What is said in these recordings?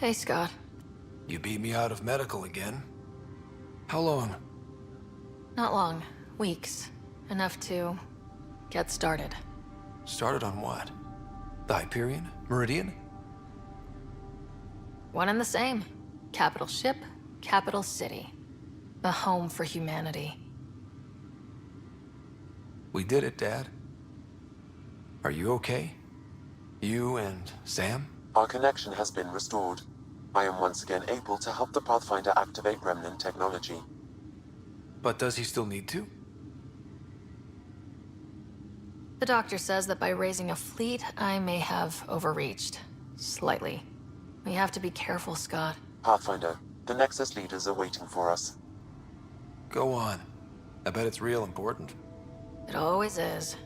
Hey, Scott. You beat me out of medical again. How long? Not long. Weeks. Enough to get started. Started on what? The Hyperion? Meridian? One and the same. Capital ship, capital city. A home for humanity. We did it, Dad. Are you okay? You and Sam? Our connection has been restored. I am once again able to help the Pathfinder activate Remnant technology. But does he still need to? The doctor says that by raising a fleet, I may have overreached. Slightly. We have to be careful, Scott. Pathfinder, the Nexus leaders are waiting for us. Go on. I bet it's real important. It always is.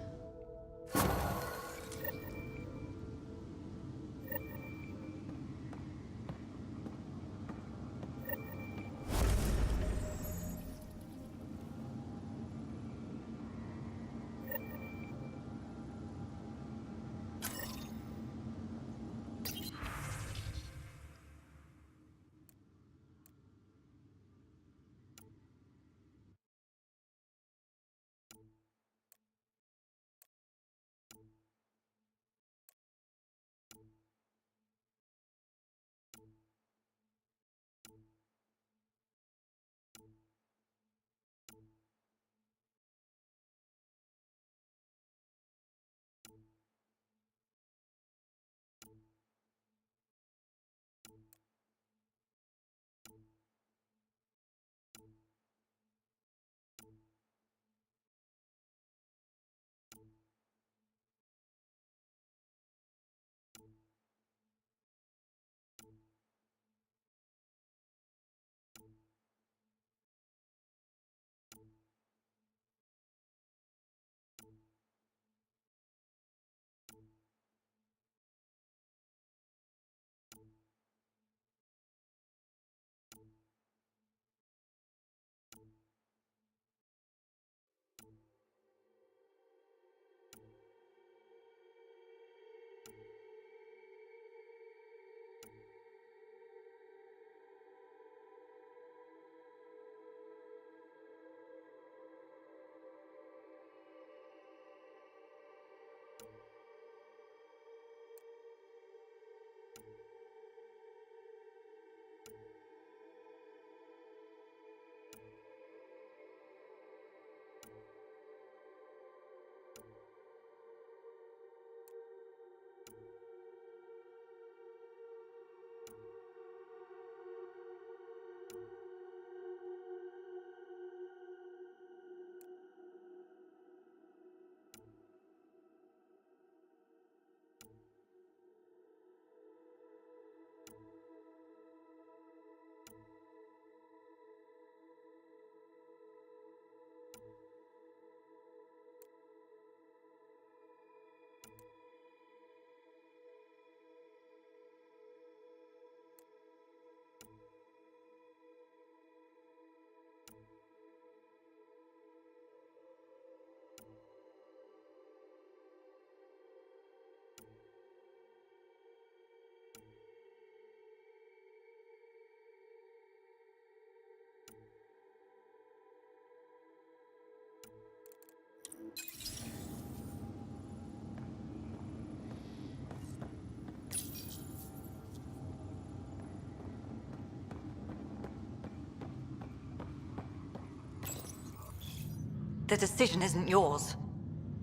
The decision isn't yours.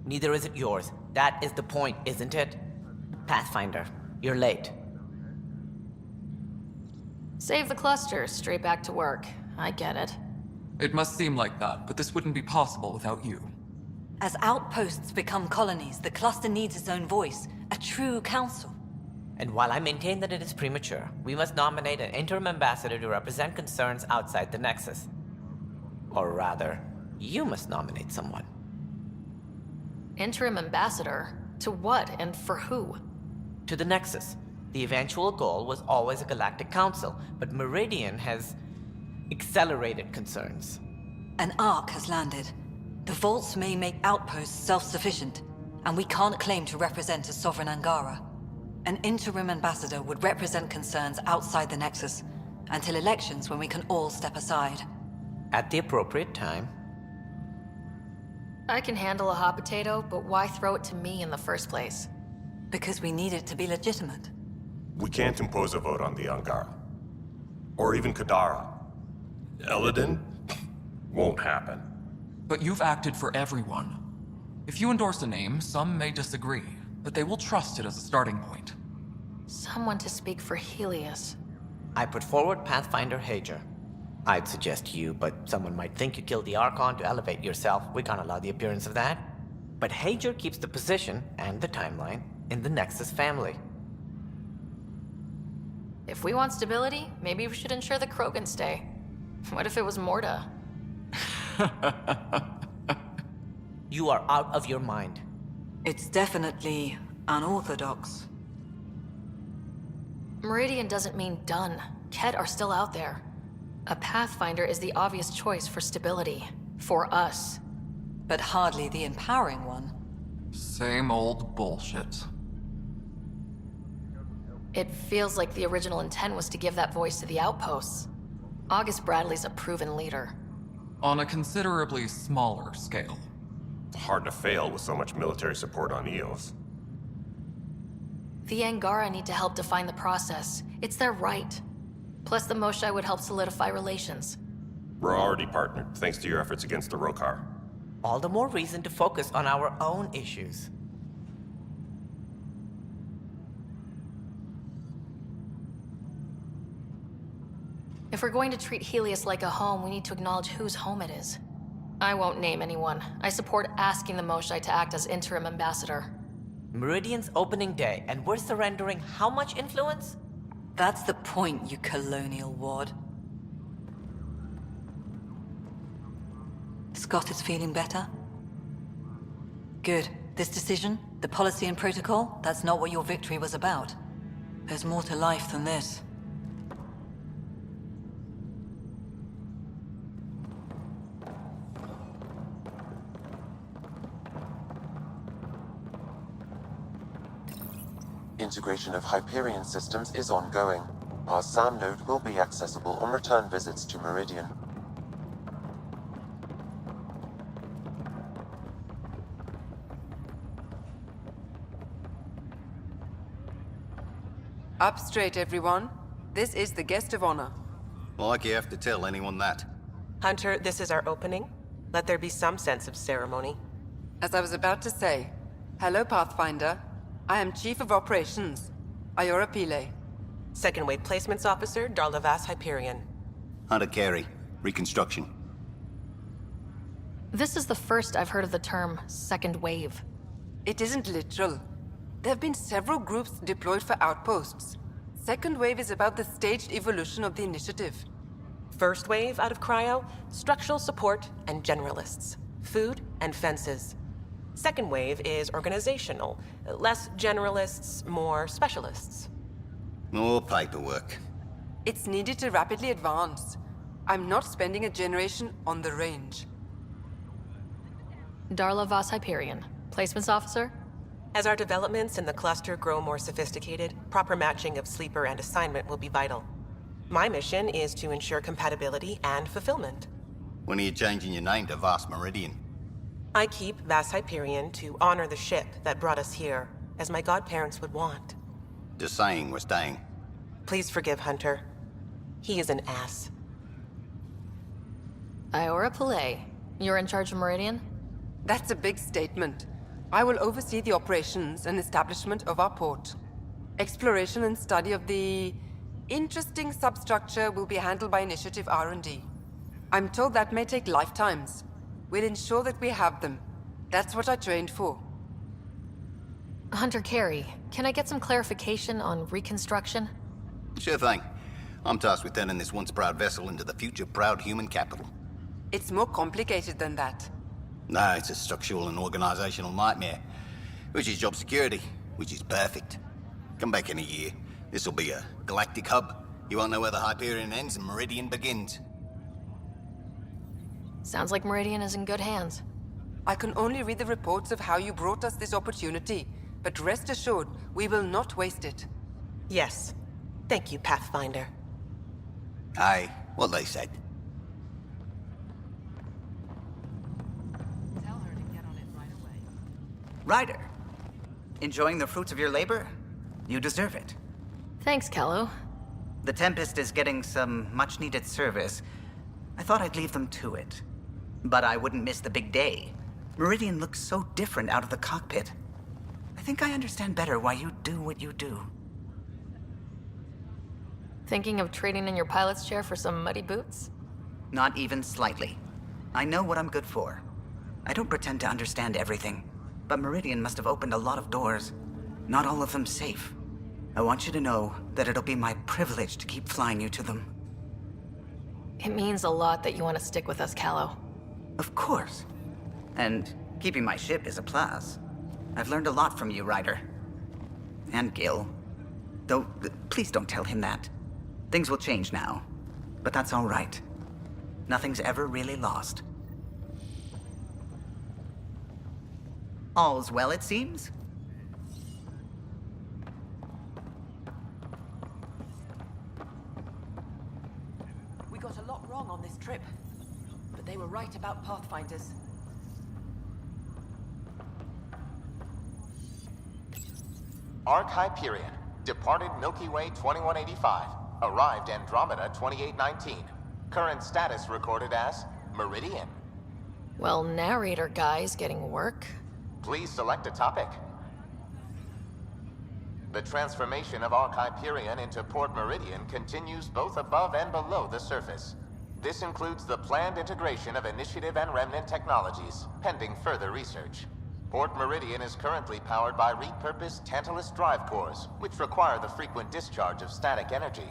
Neither is it yours. That is the point, isn't it? Pathfinder, you're late. Save the cluster, straight back to work. I get it. It must seem like that, but this wouldn't be possible without you. As outposts become colonies, the cluster needs its own voice, a true council. And while I maintain that it is premature, we must nominate an interim ambassador to represent concerns outside the Nexus. Or rather, you must nominate someone. Interim ambassador? To what and for who? To the Nexus. The eventual goal was always a galactic council, but Meridian has accelerated concerns. An arc has landed. The vaults may make outposts self-sufficient, and we can't claim to represent a sovereign Angara. An interim ambassador would represent concerns outside the Nexus, until elections when we can all step aside. At the appropriate time. I can handle a hot potato, but why throw it to me in the first place? Because we need it to be legitimate. We can't impose a vote on the Angara. Or even Kadara. Eladin? Won't happen. But you've acted for everyone. If you endorse a name, some may disagree, but they will trust it as a starting point. Someone to speak for Helios. I put forward Pathfinder Hager. I'd suggest you, but someone might think you killed the Archon to elevate yourself. We can't allow the appearance of that. But Hager keeps the position and the timeline in the Nexus family. If we want stability, maybe we should ensure the Krogan stay. What if it was Morta? You are out of your mind. It's definitely unorthodox. Meridian doesn't mean done. Kett are still out there. A Pathfinder is the obvious choice for stability. For us. But hardly the empowering one. Same old bullshit. It feels like the original intent was to give that voice to the outposts. August Bradley's a proven leader. On a considerably smaller scale. Hard to fail with so much military support on Eos. The Angara need to help define the process. It's their right. Plus the Moshae would help solidify relations. We're already partnered, thanks to your efforts against the Rokar. All the more reason to focus on our own issues. If we're going to treat Helios like a home, we need to acknowledge whose home it is. I won't name anyone. I support asking the Moshae to act as interim ambassador. Meridian's opening day, and we're surrendering how much influence? That's the point, you colonial wad. Scott is feeling better? Good. This decision, the policy and protocol, that's not what your victory was about. There's more to life than this. Integration of Hyperion systems is ongoing. Our SAM node will be accessible on return visits to Meridian. Up straight, everyone. This is the guest of honor. Like you have to tell anyone that. Hunter, this is our opening. Let there be some sense of ceremony. As I was about to say, hello, Pathfinder. I am Chief of Operations, Iora Pile. Second Wave Placements Officer, Darlavas Hyperion. Hunter Carey, Reconstruction. This is the first I've heard of the term second wave. It isn't literal. There have been several groups deployed for outposts. Second Wave is about the staged evolution of the initiative. First Wave out of Cryo, structural support and generalists. Food and fences. Second Wave is organizational. Less generalists, more specialists. More paperwork. It's needed to rapidly advance. I'm not spending a generation on the range. Darla Voss Hyperion, placements officer? As our developments in the cluster grow more sophisticated, proper matching of sleeper and assignment will be vital. My mission is to ensure compatibility and fulfillment. When are you changing your name to Vast Meridian? I keep Vas Hyperion to honor the ship that brought us here, as my godparents would want. Just saying we're staying. Please forgive Hunter. He is an ass. Iora Pile, you're in charge of Meridian? That's a big statement. I will oversee the operations and establishment of our port. Exploration and study of the interesting substructure will be handled by Initiative R&D. I'm told that may take lifetimes. We'll ensure that we have them. That's what I trained for. Hunter Carey, can I get some clarification on reconstruction? Sure thing. I'm tasked with turning this once proud vessel into the future proud human capital. It's more complicated than that. No, it's a structural and organizational nightmare. Which is job security, which is perfect. Come back in a year. This'll be a galactic hub. You won't know where the Hyperion ends and Meridian begins. Sounds like Meridian is in good hands. I can only read the reports of how you brought us this opportunity, but rest assured, we will not waste it. Yes. Thank you, Pathfinder. Aye, what they said. Tell her to get on it right away. Ryder, enjoying the fruits of your labor? You deserve it. Thanks, Kello. The Tempest is getting some much-needed service. I thought I'd leave them to it. But I wouldn't miss the big day. Meridian looks so different out of the cockpit. I think I understand better why you do what you do. Thinking of trading in your pilot's chair for some muddy boots? Not even slightly. I know what I'm good for. I don't pretend to understand everything, but Meridian must have opened a lot of doors. Not all of them safe. I want you to know that it'll be my privilege to keep flying you to them. It means a lot that you want to stick with us, Callow. Of course. And keeping my ship is a plus. I've learned a lot from you, Ryder. And Gil. Though, please don't tell him that. Things will change now. But that's all right. Nothing's ever really lost. All's well, it seems? We got a lot wrong on this trip, but they were right about Pathfinders. Arc Hyperion, departed Milky Way 2185, arrived Andromeda 2819. Current status recorded as Meridian. Well, narrator guy's getting work. Please select a topic. The transformation of Arc Hyperion into Port Meridian continues both above and below the surface. This includes the planned integration of Initiative and Remnant technologies, pending further research. Port Meridian is currently powered by repurposed Tantalus drive cores, which require the frequent discharge of static energy.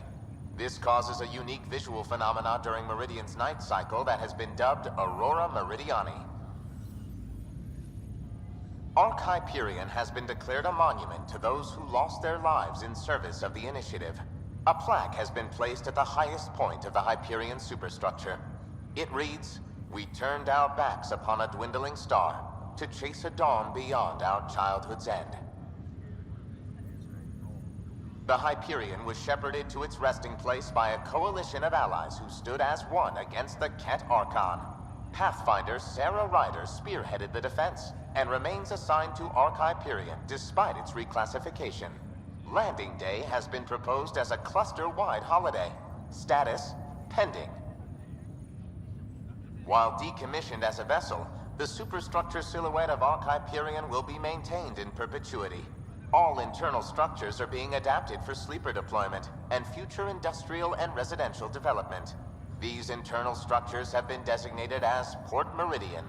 This causes a unique visual phenomena during Meridian's night cycle that has been dubbed Aurora Meridiani. Arc Hyperion has been declared a monument to those who lost their lives in service of the Initiative. A plaque has been placed at the highest point of the Hyperion superstructure. It reads, "We turned our backs upon a dwindling star to chase a dawn beyond our childhood's end." The Hyperion was shepherded to its resting place by a coalition of allies who stood as one against the Ket Archon. Pathfinder Sarah Ryder spearheaded the defense, and remains assigned to Arc Hyperion despite its reclassification. Landing Day has been proposed as a cluster-wide holiday. Status, pending. While decommissioned as a vessel, the superstructure silhouette of Arc Hyperion will be maintained in perpetuity. All internal structures are being adapted for sleeper deployment and future industrial and residential development. These internal structures have been designated as Port Meridian.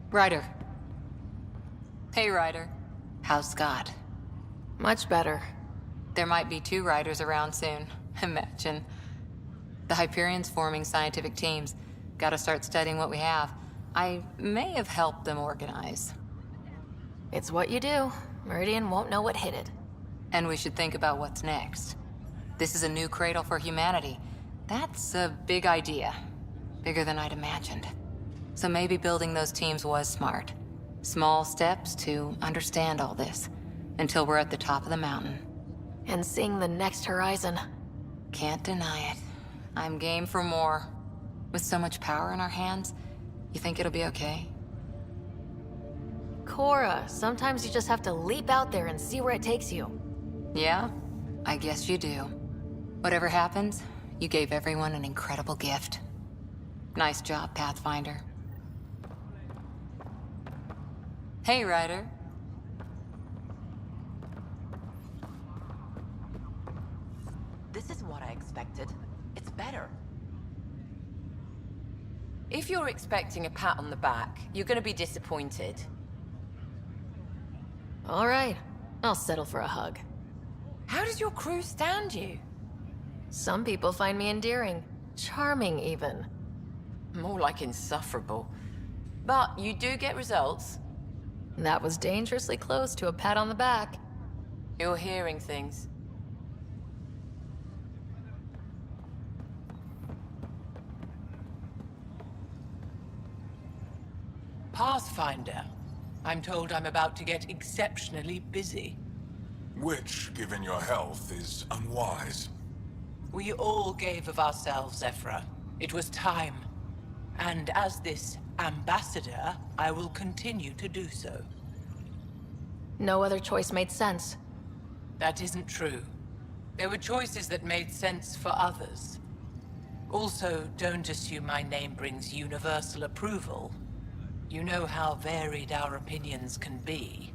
Ryder. Hey, Ryder. How's Scott? Much better. There might be 2 Ryders around soon. Imagine. The Hyperion's forming scientific teams. Gotta start studying what we have. I may have helped them organize. It's what you do. Meridian won't know what hit it. And we should think about what's next. This is a new cradle for humanity. That's a big idea. Bigger than I'd imagined. So maybe building those teams was smart. Small steps to understand all this, until we're at the top of the mountain. And seeing the next horizon. Can't deny it. I'm game for more. With so much power in our hands, you think it'll be okay? Cora, sometimes you just have to leap out there and see where it takes you. Yeah? I guess you do. Whatever happens, you gave everyone an incredible gift. Nice job, Pathfinder. Hey, Ryder. This is what I expected. It's better. If you're expecting a pat on the back, you're gonna be disappointed. All right, I'll settle for a hug. How does your crew stand you? Some people find me endearing. Charming, even. More like insufferable. But you do get results. That was dangerously close to a pat on the back. You're hearing things. Pathfinder. I'm told I'm about to get exceptionally busy. Which, given your health, is unwise. We all gave of ourselves, Ephra. It was time. And as this ambassador, I will continue to do so. No other choice made sense. That isn't true. There were choices that made sense for others. Also, don't assume my name brings universal approval. You know how varied our opinions can be.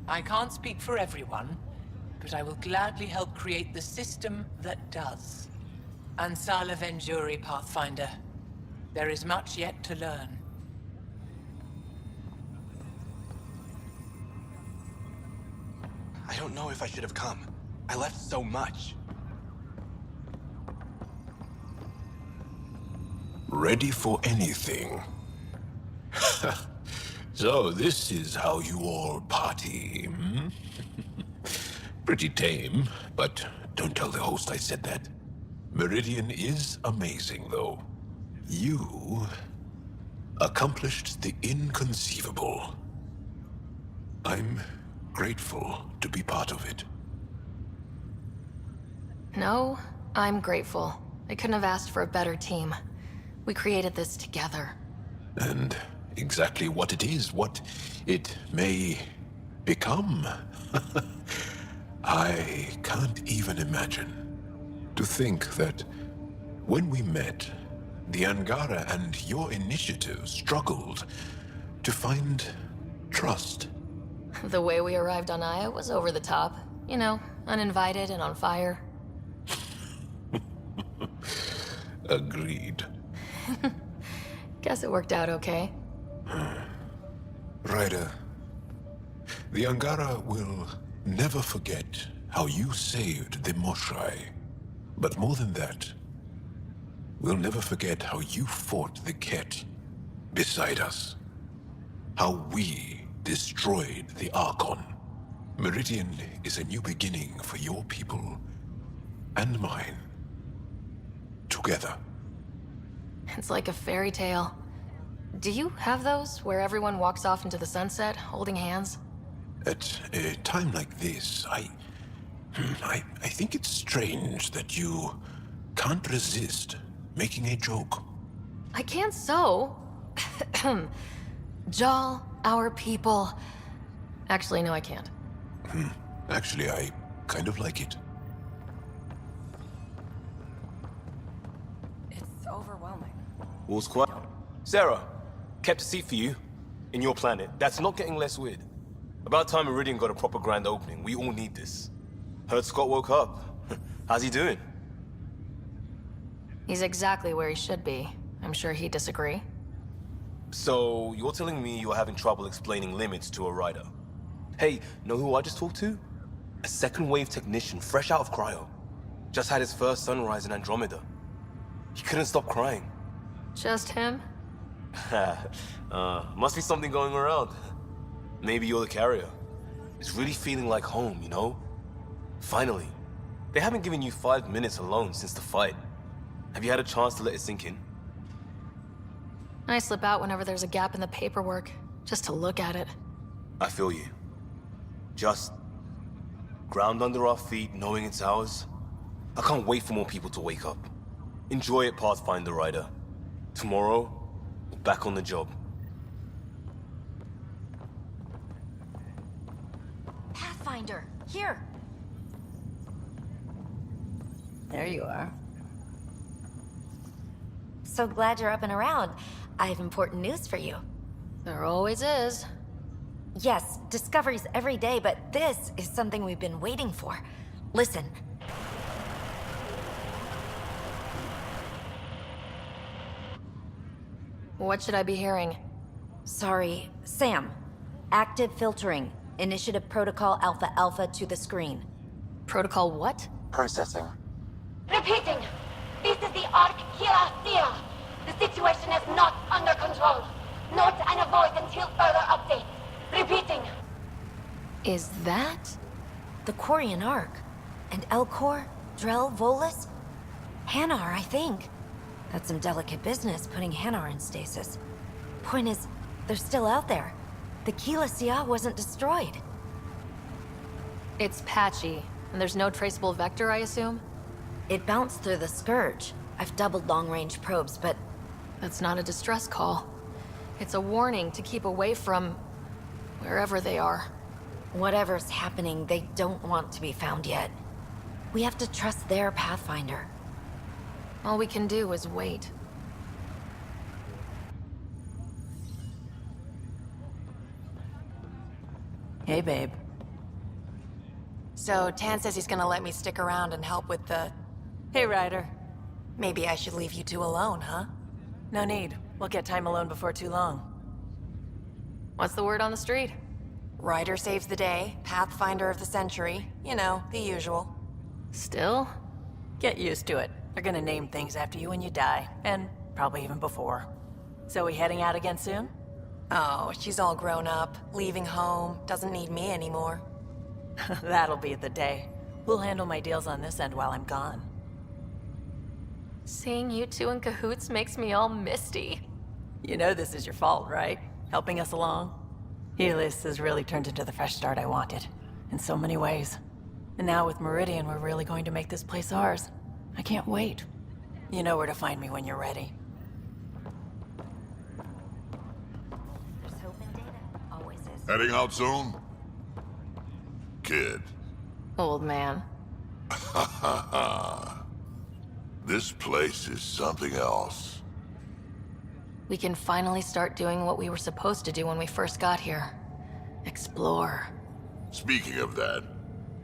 I can't speak for everyone, but I will gladly help create the system that does. Ansala Venjuri, Pathfinder. There is much yet to learn. I don't know if I should have come. I left so much. Ready for anything. So this is how you all party, hmm? Pretty tame, but don't tell the host I said that. Meridian is amazing, though. You accomplished the inconceivable. I'm grateful to be part of it. No, I'm grateful. I couldn't have asked for a better team. We created this together. And exactly what it is, what it may become. I can't even imagine. To think that when we met, the Angara and your initiative struggled to find trust. The way we arrived on Aya was over the top. You know, uninvited and on fire. Agreed. Guess it worked out okay. Ryder, the Angara will never forget how you saved the Moshai. But more than that, we'll never forget how you fought the Ket beside us. How we destroyed the Archon. Meridian is a new beginning for your people and mine. Together. It's like a fairy tale. Do you have those where everyone walks off into the sunset, holding hands? At a time like this, I think it's strange that you can't resist making a joke. I can't so. Jal, our people. Actually, no, I can't. Actually, I kind of like it. It's overwhelming. All's quiet. Sarah, kept a seat for you. In your planet. That's not getting less weird. About time Meridian got a proper grand opening. We all need this. Heard Scott woke up. How's he doing? He's exactly where he should be. I'm sure he'd disagree. So, you're telling me you're having trouble explaining limits to a rider? Hey, know who I just talked to? A second-wave technician, fresh out of cryo. Just had his first sunrise in Andromeda. He couldn't stop crying. Just him? Must be something going around. Maybe you're the carrier. It's really feeling like home, you know? Finally. They haven't given you 5 minutes alone since the fight. Have you had a chance to let it sink in? I slip out whenever there's a gap in the paperwork, just to look at it. I feel you. Just ground under our feet, knowing it's ours. I can't wait for more people to wake up. Enjoy it, Pathfinder Rider. Tomorrow, we're back on the job. Pathfinder, here. There you are. So glad you're up and around. I have important news for you. There always is. Yes, discoveries every day, but this is something we've been waiting for. Listen. What should I be hearing? Sorry, Sam. Active filtering. Initiative Protocol Alpha Alpha to the screen. Protocol what? Processing. Repeating. This is the Ark Kira. The situation is not under control. Note and avoid until further update. Repeating. Is that? The Quarian Ark. And Elcor, Drell, Volus? Hanar, I think. That's some delicate business, putting Hanar in stasis. Point is, They're still out there. The Keyless wasn't destroyed. It's patchy, and there's no traceable vector, I assume? It bounced through the Scourge. I've doubled long-range probes, but... That's not a distress call. It's a warning to keep away from... wherever they are. Whatever's happening, they don't want to be found yet. We have to trust their Pathfinder. All we can do is wait. Hey, babe. So, Tan says he's gonna let me stick around and help with the... Hey, Ryder. Maybe I should leave you two alone, huh? No need. We'll get time alone before too long. What's the word on the street? Ryder saves the day, Pathfinder of the century. You know, the usual. Still? Get used to it. They're gonna name things after you when you die, and probably even before. So we heading out again soon? Oh, she's all grown up, leaving home, doesn't need me anymore. That'll be the day. We'll handle my deals on this end while I'm gone. Seeing you two in cahoots makes me all misty. You know this is your fault, right? Helping us along? Ellise has really turned into the fresh start I wanted, in so many ways. And now with Meridian, we're really going to make this place ours. I can't wait. You know where to find me when you're ready. There's hope in data. Always is. Heading out soon? Kid. Old man. Ha ha ha. This place is something else. We can finally start doing what we were supposed to do when we first got here. Explore. Speaking of that,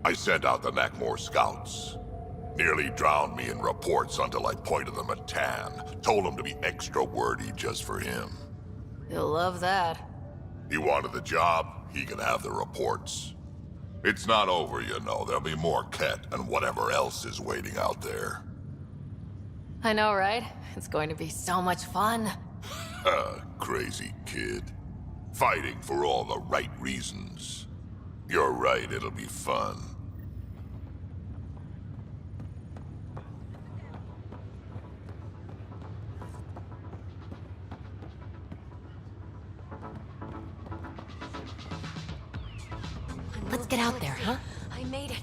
I sent out the Nakmor scouts. Nearly drowned me in reports until I pointed them at Tan. Told him to be extra wordy just for him. He'll love that. He wanted the job, he can have the reports. It's not over, you know. There'll be more Ket and whatever else is waiting out there. I know, right? It's going to be so much fun. Crazy kid. Fighting for all the right reasons. You're right, it'll be fun. Let's get out there, huh? I made it.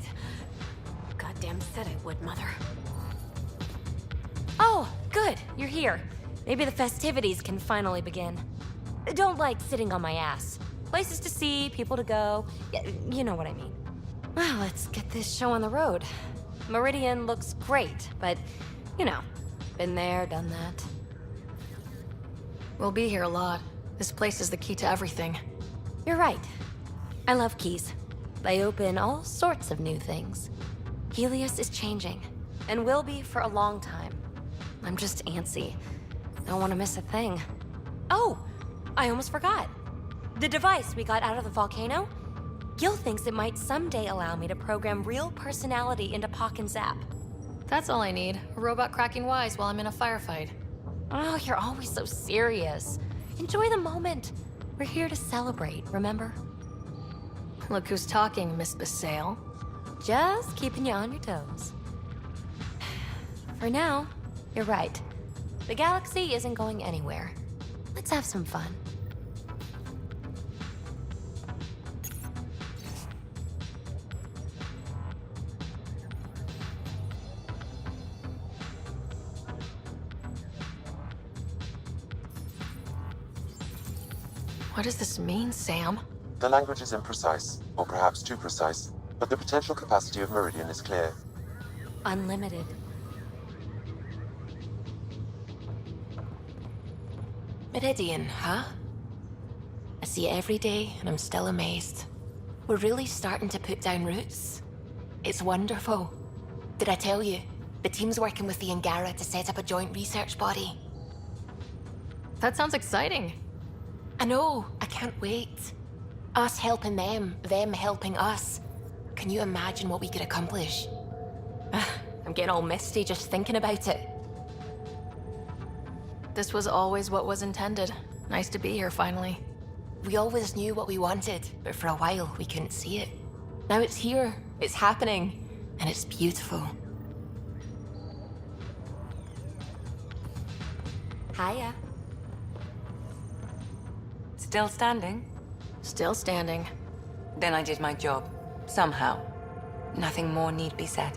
Goddamn said I would, Mother. Oh, good. You're here. Maybe the festivities can finally begin. Don't like sitting on my ass. Places to see, people to go. You know what I mean. Well, let's get this show on the road. Meridian looks great, but, you know, been there, done that. We'll be here a lot. This place is the key to everything. You're right. I love keys. They open all sorts of new things. Helios is changing, and will be for a long time. I'm just antsy. Don't want to miss a thing. Oh, I almost forgot. The device we got out of the volcano? Gil thinks it might someday allow me to program real personality into Pock and Zap. That's all I need. A robot cracking wise while I'm in a firefight. Oh, you're always so serious. Enjoy the moment. We're here to celebrate, remember? Look who's talking, Miss Basale. Just keeping you on your toes. For now, you're right. The galaxy isn't going anywhere. Let's have some fun. What does this mean, Sam? The language is imprecise, or perhaps too precise, but the potential capacity of Meridian is clear. Unlimited. Meridian, huh? I see it every day, and I'm still amazed. We're really starting to put down roots. It's wonderful. Did I tell you? The team's working with the Angara to set up a joint research body. That sounds exciting. I know. I can't wait. Us helping them helping us. Can you imagine what we could accomplish? I'm getting all misty just thinking about it. This was always what was intended. Nice to be here, finally. We always knew what we wanted, but for a while we couldn't see it. Now it's here, it's happening, and it's beautiful. Hiya. Still standing? Still standing. Then I did my job. Somehow. Nothing more need be said.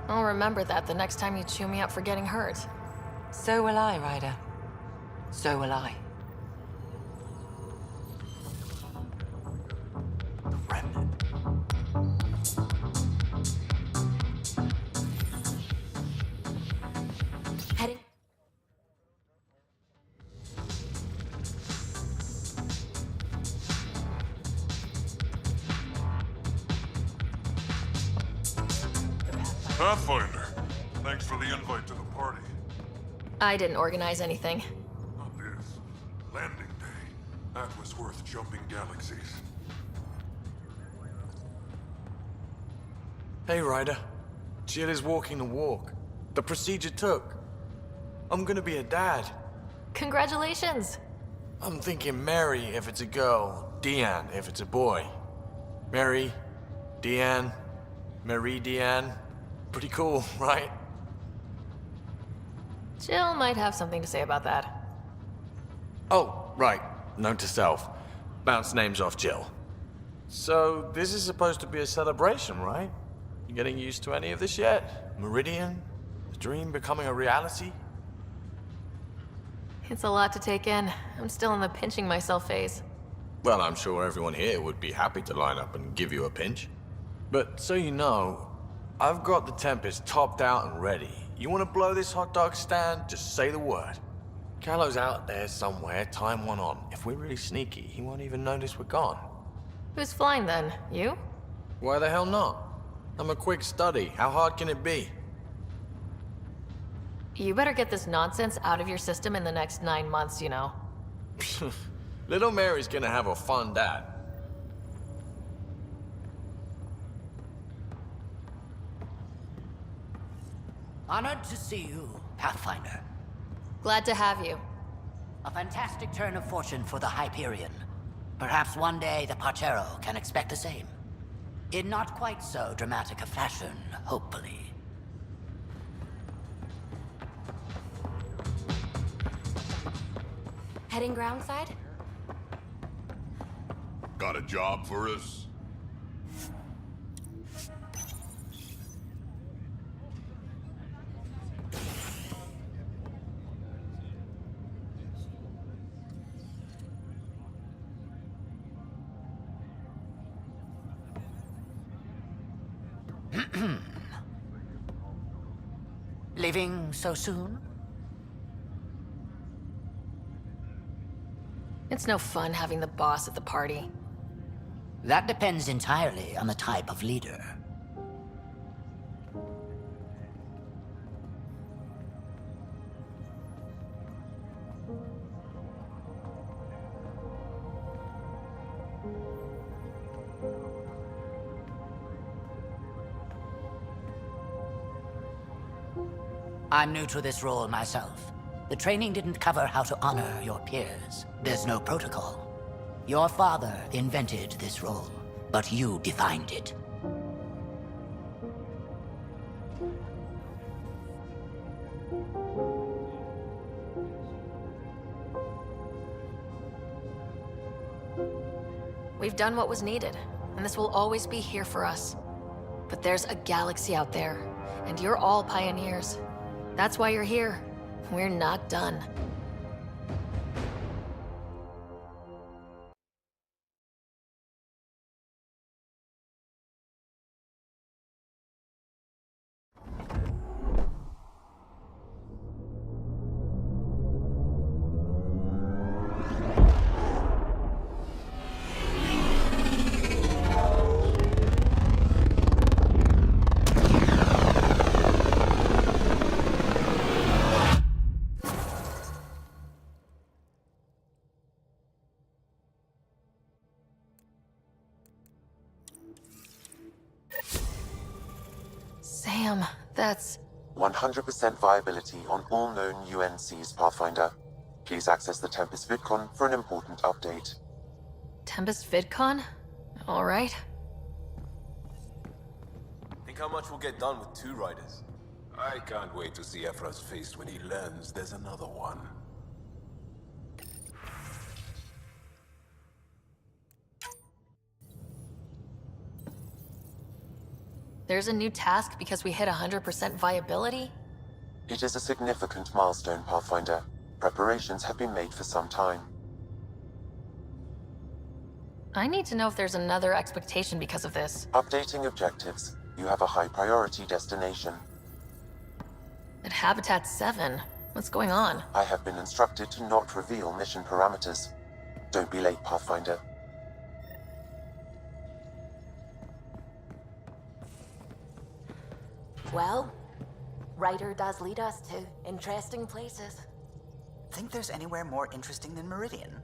I'll remember that the next time you chew me up for getting hurt. So will I, Ryder. So will I. Heading. Pathfinder, thanks for the invite to the party. I didn't organize anything. Not this. Landing day. That was worth jumping galaxies. Hey, Ryder. Jill is walking the walk. The procedure took. I'm gonna be a dad. Congratulations! I'm thinking Mary if it's a girl, Deanne if it's a boy. Mary, Deanne, Marie Deanne. Pretty cool, right? Jill might have something to say about that. Oh, right. Note to self. Bounce names off Jill. So, this is supposed to be a celebration, right? You getting used to any of this yet? Meridian? The dream becoming a reality? It's a lot to take in. I'm still in the pinching myself phase. Well, I'm sure everyone here would be happy to line up and give you a pinch. But so you know, I've got the Tempest topped out and ready. You want to blow this hot dog stand? Just say the word. Callow's out there somewhere, time one on. If we're really sneaky, he won't even notice we're gone. Who's flying then? You? Why the hell not? I'm a quick study. How hard can it be? You better get this nonsense out of your system in the next 9 months, you know. Little Mary's gonna have a fun dad. Honored to see you, Pathfinder. Glad to have you. A fantastic turn of fortune for the Hyperion. Perhaps one day the Partero can expect the same. In not quite so dramatic a fashion, hopefully. Heading groundside? Got a job for us? Leaving so soon? It's no fun having the boss at the party. That depends entirely on the type of leader. I'm new to this role myself. The training didn't cover how to honor your peers. There's no protocol. Your father invented this role, but you defined it. We've done what was needed, and this will always be here for us. But there's a galaxy out there, and you're all pioneers. That's why you're here. We're not done. Sam, that's... 100% viability on all known UNCs, Pathfinder. Please access the Tempest VidCon for an important update. Tempest VidCon? All right. Think how much we'll get done with 2 riders. I can't wait to see Ephra's face when he learns there's another one. There's a new task because we hit 100% viability? It is a significant milestone, Pathfinder. Preparations have been made for some time. I need to know if there's another expectation because of this. Updating objectives. You have a high priority destination. At Habitat 7, what's going on? I have been instructed to not reveal mission parameters. Don't be late, Pathfinder. Well, Ryder does lead us to interesting places. Think there's anywhere more interesting than Meridian?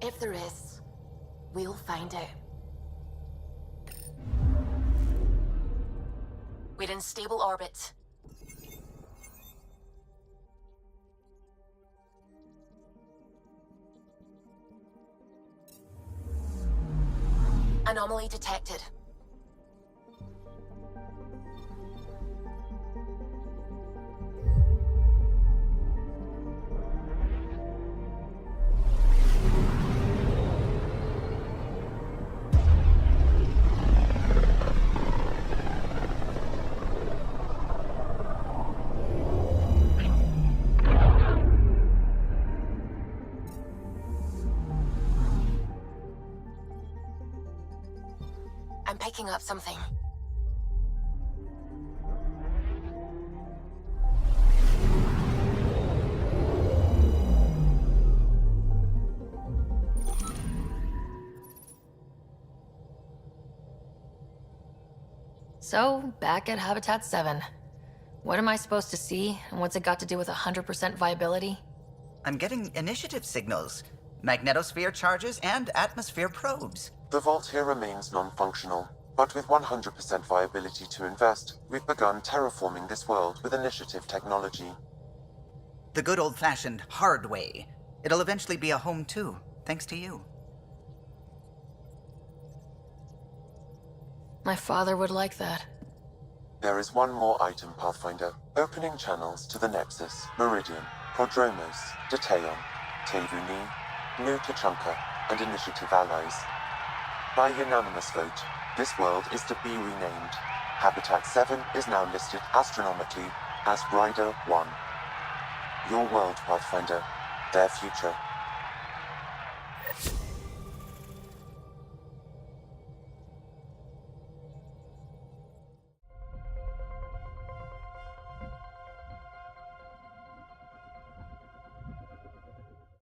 If there is, we'll find out. We're in stable orbit. Anomaly detected. I'm picking up something. So, back at Habitat 7. What am I supposed to see, and what's it got to do with 100% viability? I'm getting initiative signals, magnetosphere charges, and atmosphere probes. The vault here remains non-functional, but with 100% viability to invest, we've begun terraforming this world with initiative technology. The good old-fashioned hard way. It'll eventually be a home too, thanks to you. My father would like that. There is one more item, Pathfinder. Opening channels to the Nexus, Meridian, Prodromos, Detaeon, Tevuni, New Tachanka, and Initiative allies. By unanimous vote, this world is to be renamed. Habitat 7 is now listed astronomically as Rider 1. Your world, Pathfinder. Their future.